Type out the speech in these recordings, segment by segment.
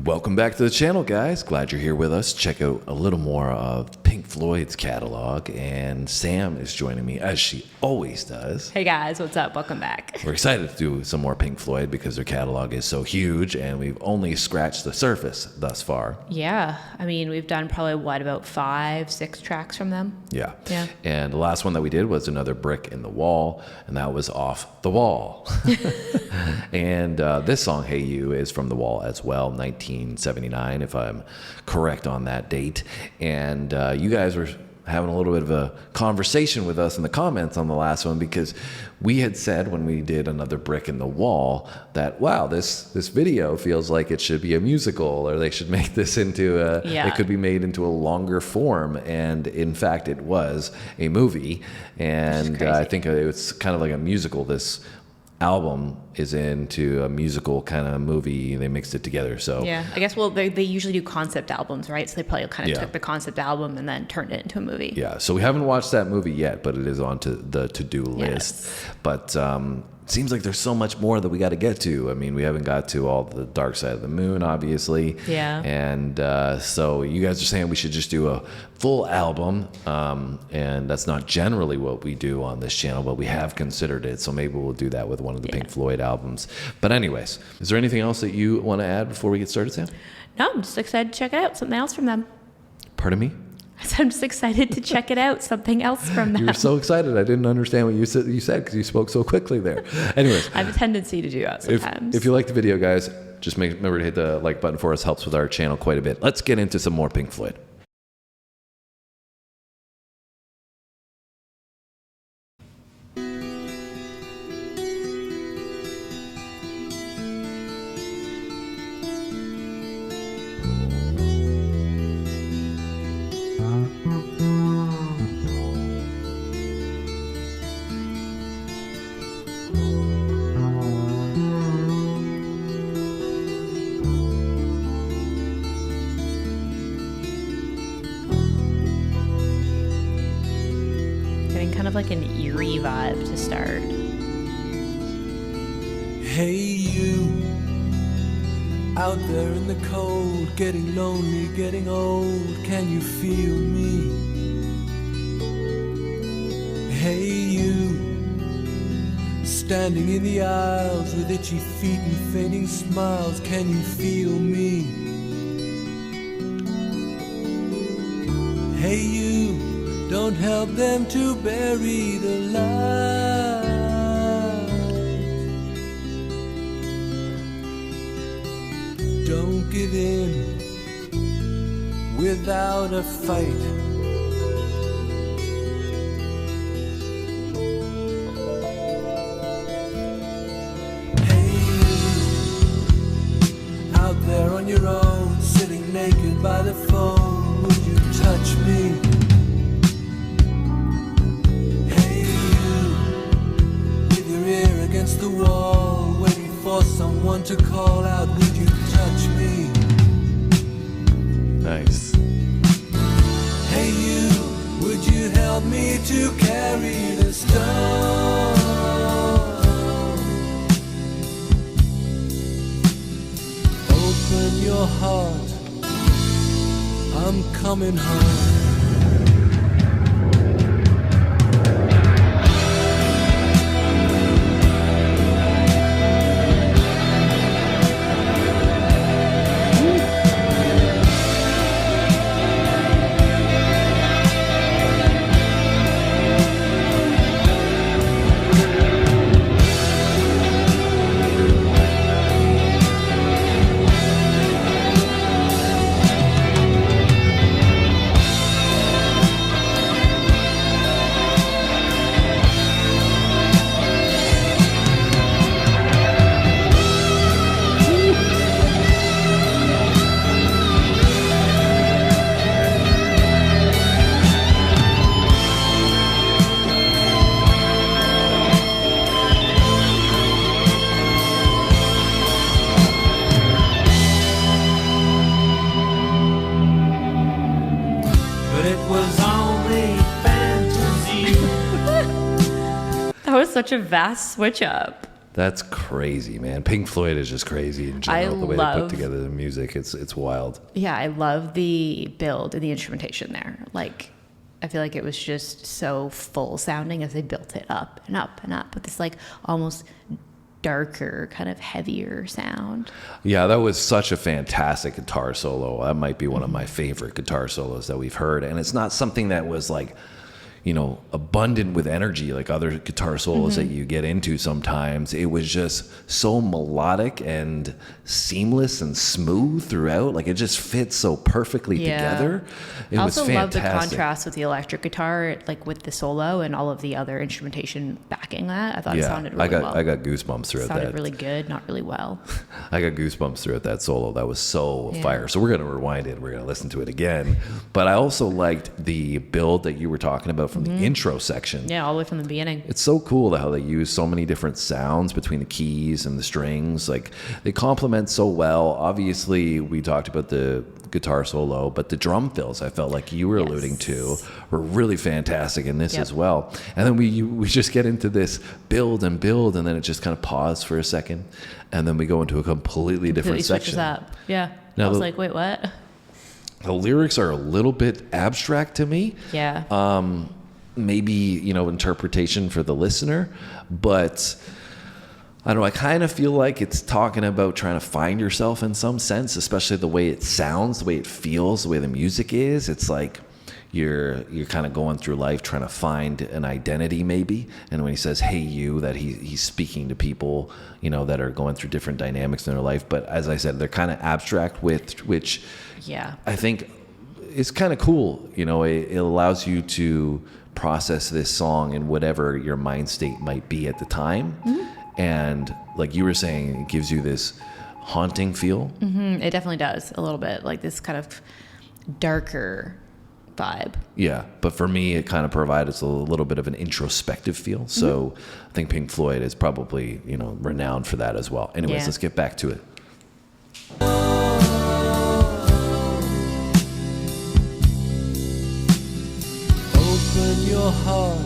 Welcome back to the channel, guys. Glad you're here with us. Check out a little more of Pink Floyd's catalog, and Sam is joining me as she always does. Hey guys, what's up? Welcome back. We're excited to do some more Pink Floyd because their catalog is so huge, and we've only scratched the surface thus far. Yeah, I mean, we've done probably, about 5-6 tracks from them? Yeah. Yeah. And the last one that we did was Another Brick in the Wall, and that was Off the Wall. And this song, Hey You, is from The Wall as well, 1979, if I'm correct on that date. And you guys were having a little bit of a conversation with us in the comments on the last one, because we had said when we did Another Brick in the Wall that, wow, this video feels like it should be a musical, or they should make this into it could be made into a longer form. And in fact, it was a movie. And I think it was kind of like a musical. This album is into a musical kind of movie. They mixed it together. So yeah, I guess, they usually do concept albums, right? So they probably kind of took the concept album and then turned it into a movie. Yeah, so we haven't watched that movie yet, but it is on to the to-do list. But seems like there's so much more that we got to get to. I mean, we haven't got to all the Dark Side of the Moon, obviously. Yeah. And so you guys are saying we should just do a full album, and that's not generally what we do on this channel, but we have considered it. So maybe we'll do that with one of the Pink Floyd albums. But anyways, is there anything else that you want to add before we get started, Sam? No, I'm just excited to check it out. Something else from them. Pardon me? I'm just excited to check it out. Something else from them. You were so excited. I didn't understand what you said because you spoke so quickly there. Anyways. I have a tendency to do that sometimes. If you like the video, guys, just remember to hit the like button for us. Helps with our channel quite a bit. Let's get into some more Pink Floyd. Kind of like an eerie vibe to start. Hey you, out there in the cold, getting lonely, getting old, can you feel me? Hey you, standing in the aisles with itchy feet and fainting smiles, can you feel me? Hey you, don't help them to bury the light. Don't give in without a fight. Hey you, out there on your own, sitting naked by the phone, would you touch me? Against the wall, waiting for someone to call out, would you touch me? Nice. Hey you, would you help me to carry the stone? Open your heart, I'm coming home. That was such a vast switch up. That's crazy, man. Pink Floyd is just crazy in general. The way they put together the music, it's wild. Yeah, I love the build and the instrumentation there. Like, I feel like it was just so full sounding as they built it up and up and up with this like almost darker, kind of heavier sound. Yeah, that was such a fantastic guitar solo. That might be one of my favorite guitar solos that we've heard. And it's not something that was like, you know, abundant with energy like other guitar solos that you get into sometimes. It was just so melodic and seamless and smooth throughout. Like, it just fits so perfectly together. It I was also love the fantastic. contrast with the electric guitar, like with the solo and all of the other instrumentation backing that. I thought it sounded really well. I got goosebumps throughout that. Sounded really good, not really well. I got goosebumps throughout that solo. That was so fire. So we're going to rewind it. We're going to listen to it again. But I also liked the build that you were talking about from the intro section. Yeah, all the way from the beginning. It's so cool how they use so many different sounds between the keys and the strings. Like, they complement so well. Obviously, we talked about the guitar solo, but the drum fills, I felt like you were alluding to, were really fantastic in this as well. And then we just get into this build, and then it just kind of paused for a second, and then we go into a completely different section. Up. Yeah. Now I was like, wait, what? The lyrics are a little bit abstract to me. Yeah. Maybe, you know, interpretation for the listener, but I don't know, I kind of feel like it's talking about trying to find yourself in some sense, especially the way it sounds, the way it feels, the way the music is. It's like you're kind of going through life trying to find an identity maybe. And when he says, hey, you, that he's speaking to people, you know, that are going through different dynamics in their life. But as I said, they're kind of abstract, which I think is kind of cool. You know, it allows you to process this song in whatever your mind state might be at the time. And like you were saying, it gives you this haunting feel. It definitely does a little bit, like this kind of darker vibe. Yeah, but for me, it kind of provides a little bit of an introspective feel. So I think Pink Floyd is probably, you know, renowned for that as well. Anyways, let's get back to it. Open your heart,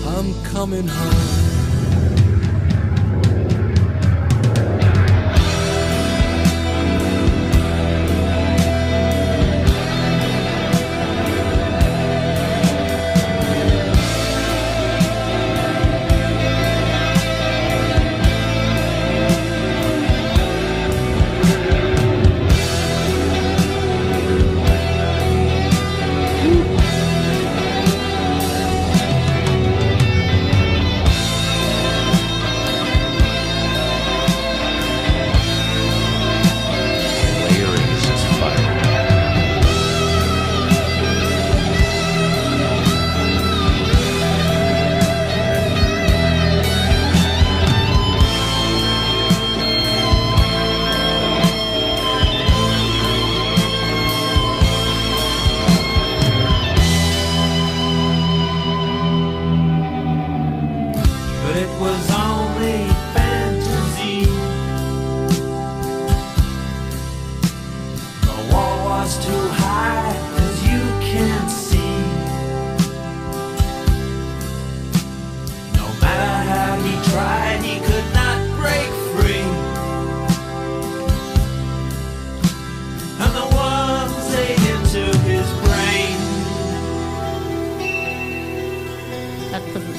I'm coming home.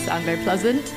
Sound very pleasant.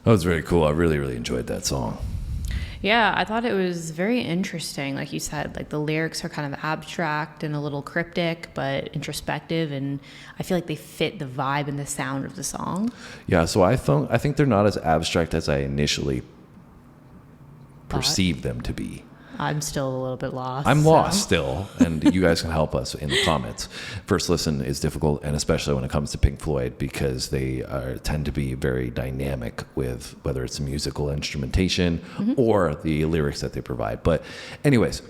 That was very cool. I really, really enjoyed that song. Yeah, I thought it was very interesting. Like you said, like the lyrics are kind of abstract and a little cryptic, but introspective, and I feel like they fit the vibe and the sound of the song. Yeah, so I think they're not as abstract as I initially perceived them to be. I'm still a little bit lost. I'm lost still, and you guys can help us in the comments. First listen is difficult, and especially when it comes to Pink Floyd, because they tend to be very dynamic with whether it's the musical instrumentation or the lyrics that they provide. But anyways,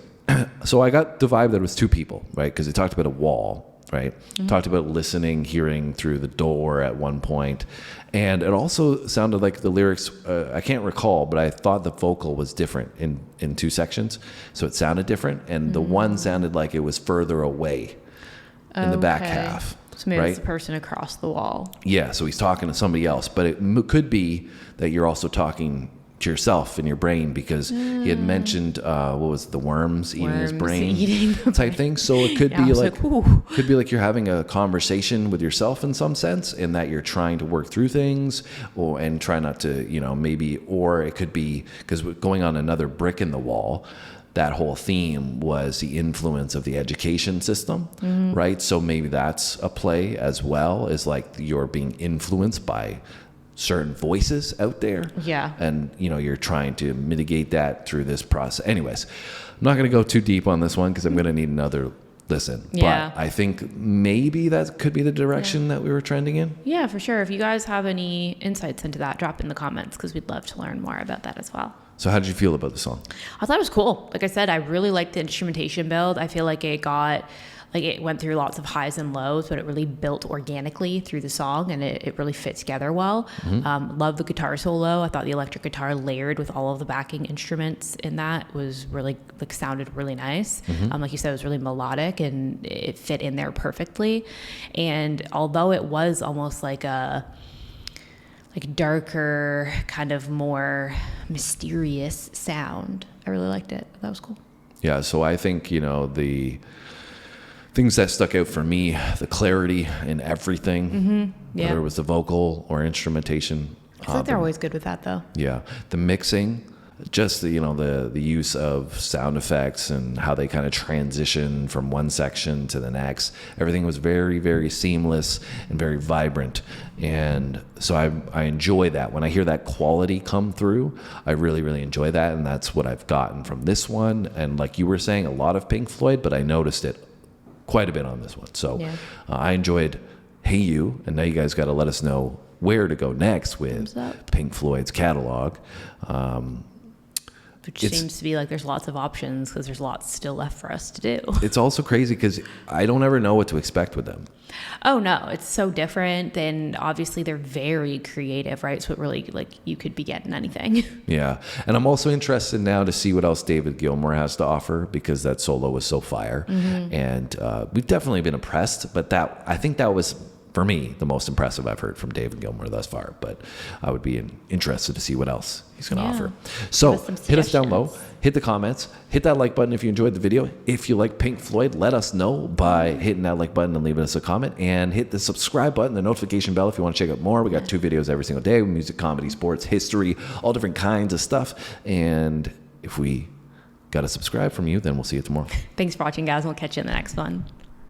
so I got the vibe that it was two people, right? Because they talked about a wall, right? Talked about listening, hearing through the door at one point. And it also sounded like the lyrics, I can't recall, but I thought the vocal was different in two sections. So it sounded different. And the one sounded like it was further away in the back half. So maybe right? it's the person across the wall. Yeah, so he's talking to somebody else. But it could be that you're also talking to yourself in your brain, because he had mentioned what was it, the worms eating his brain type thing. So it could be like you're having a conversation with yourself in some sense, in that you're trying to work through things and try not to, maybe, or it could be because going on another brick in the wall. That whole theme was the influence of the education system, right? So maybe that's a play as well, is like you're being influenced by certain voices out there. Yeah. And, you're trying to mitigate that through this process. Anyways, I'm not going to go too deep on this one because I'm going to need another listen. Yeah. But I think maybe that could be the direction that we were trending in. Yeah, for sure. If you guys have any insights into that, drop in the comments, because we'd love to learn more about that as well. So how did you feel about the song? I thought it was cool. Like I said, I really liked the instrumentation build. I feel like it went through lots of highs and lows, but it really built organically through the song, and it really fit together well. Love the guitar solo. I thought the electric guitar layered with all of the backing instruments in that was really, sounded really nice. Like you said, it was really melodic, and it fit in there perfectly. And although it was almost like a darker, kind of more mysterious sound, I really liked it. That was cool. Yeah, so I think, the things that stuck out for me, the clarity in everything, whether it was the vocal or instrumentation. I feel like they're always good with that, though. Yeah. The mixing, just the use of sound effects and how they kind of transition from one section to the next. Everything was very, very seamless and very vibrant. And so I enjoy that. When I hear that quality come through, I really, really enjoy that. And that's what I've gotten from this one. And like you were saying, a lot of Pink Floyd, but I noticed it quite a bit on this one. So I enjoyed Hey You, and now you guys got to let us know where to go next with Pink Floyd's catalog. Which seems to be like there's lots of options, because there's lots still left for us to do. It's also crazy because I don't ever know what to expect with them. Oh, no. It's so different. And obviously they're very creative, right? So it really, you could be getting anything. Yeah. And I'm also interested now to see what else David Gilmour has to offer, because that solo was so fire. And we've definitely been impressed. But I think that was, for me, the most impressive I've heard from David Gilmour thus far. But I would be interested to see what else he's going to offer. So hit us down low, hit the comments, hit that like button if you enjoyed the video. If you like Pink Floyd, let us know by hitting that like button and leaving us a comment, and hit the subscribe button, the notification bell if you want to check out more. We got 2 videos every single day: music, comedy, sports, history, all different kinds of stuff. And if we got a subscribe from you, then we'll see you tomorrow. Thanks for watching, guys. We'll catch you in the next one.